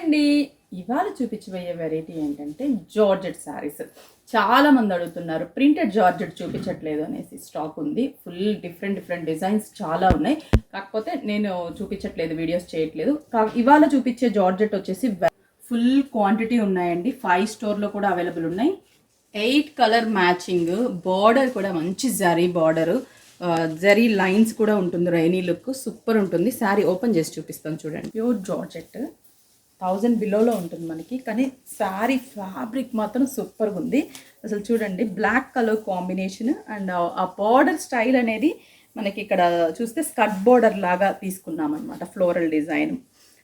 అండి. ఇవాళ చూపించబోయే వెరైటీ ఏంటంటే జార్జెట్ శారీస్. చాలా మంది అడుగుతున్నారు ప్రింటెడ్ జార్జెట్ చూపించట్లేదు అనేసి. స్టాక్ ఉంది, ఫుల్ డిఫరెంట్ డిజైన్స్ చాలా ఉన్నాయి. కాకపోతే నేను చూపించట్లేదు, వీడియోస్ చేయట్లేదు. ఇవాళ చూపించే జార్జెట్ వచ్చేసి ఫుల్ క్వాంటిటీ ఉన్నాయండి. 5 స్టోర్లో కూడా అవైలబుల్ ఉన్నాయి. 8 కలర్ మ్యాచింగ్, బార్డర్ కూడా మంచి జరీ బార్డరు, జరీ లైన్స్ కూడా ఉంటుంది. రైనీ లుక్ సూపర్ ఉంటుంది. శారీ ఓపెన్ చేసి చూపిస్తాను చూడండి. ప్యూర్ జార్జెట్ 1000 బిలోలో ఉంటుంది మనకి, కానీ శారీ ఫ్యాబ్రిక్ మాత్రం సూపర్గా ఉంది. అసలు చూడండి, బ్లాక్ కలర్ కాంబినేషన్ అండ్ ఆ బార్డర్ స్టైల్ అనేది మనకి ఇక్కడ చూస్తే స్కర్ట్ బార్డర్ లాగా తీసుకున్నాం అనమాట, ఫ్లోరల్ డిజైన్.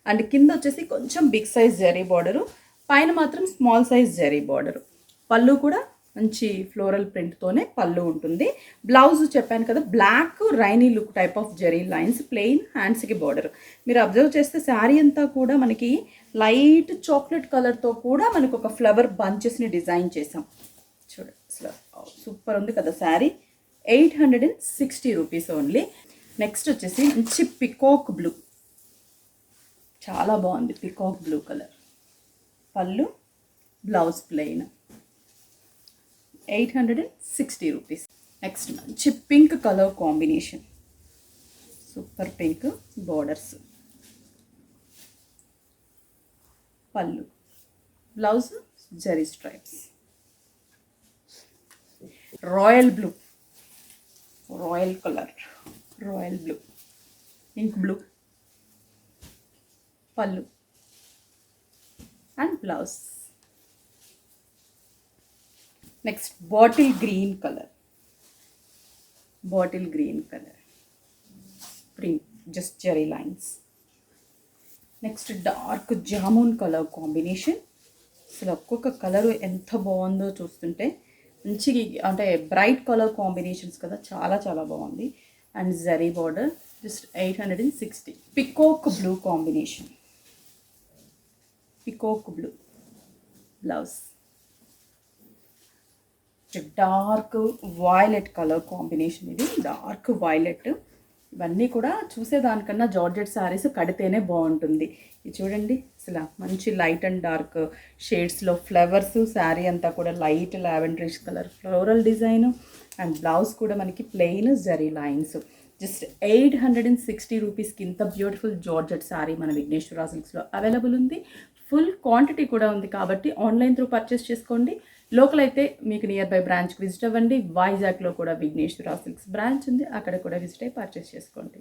అండ్ కింద వచ్చేసి కొంచెం బిగ్ సైజ్ జరీ బార్డరు, పైన మాత్రం స్మాల్ సైజ్ జరీ బార్డరు. పళ్ళు కూడా మంచి ఫ్లోరల్ ప్రింట్తోనే పళ్ళు ఉంటుంది. బ్లౌజ్ చెప్పాను కదా, బ్లాక్ రైనీ look type of zari lines, plain, హ్యాండ్స్కి బార్డర్. మీరు అబ్జర్వ్ చేస్తే శారీ అంతా కూడా మనకి లైట్ చాక్లెట్ కలర్తో కూడా మనకు ఒక ఫ్లవర్ బంచెస్ని డిజైన్ చేసాం. చూడండి, అసలు సూపర్ ఉంది కదా శారీ. 860 rupees only. నెక్స్ట్ వచ్చేసి మంచి పికాక్ బ్లూ, చాలా బాగుంది. పికాక్ బ్లూ కలర్, పళ్ళు, బ్లౌజ్ ప్లెయిన్. 860 రూపీస్. నెక్స్ట్ మంచి pink colour combination, super pink borders, పళ్ళు, blouse zari stripes. Royal blue, royal colour, royal blue, ink blue, పళ్ళు and blouse. Next bottle green colour, bottle green colour print, just zari lines. Next dark jamun colour combination. అసలు ఒక్కొక్క colour ఎంత బాగుందో చూస్తుంటే, మంచి అంటే bright colour combinations కదా, చాలా చాలా బాగుంది. And zari border, just 860. Peacock blue combination, peacock blue, blouse. Dark violet colour combination, ఇది డార్క్ వైలెట్. ఇవన్నీ కూడా చూసేదానికన్నా జార్జెట్ శారీస్ కడితేనే బాగుంటుంది. ఇది చూడండి, అసలు మంచి లైట్ అండ్ డార్క్ షేడ్స్లో ఫ్లవర్స్. శారీ అంతా కూడా light lavenderish colour floral design. And blouse కూడా మనకి ప్లెయిన్ జరీ లైన్స్. జస్ట్ 860 రూపీస్కి ఇంత బ్యూటిఫుల్ జార్జెట్ శారీ మన విఘ్నేశ్వర సిల్క్స్లో అవైలబుల్ ఉంది. ఫుల్ క్వాంటిటీ కూడా ఉంది కాబట్టి ఆన్లైన్ త్రూ పర్చేస్ చేసుకోండి. లోకల్ అయితే మీకు నియర్ బై బ్రాంచ్కి విజిట్ అవ్వండి. వైజాగ్లో కూడా విఘ్నేశ్వర సిల్క్స్ బ్రాంచ్ ఉంది, అక్కడ కూడా విజిట్ అయ్యి పర్చేస్ చేసుకోండి.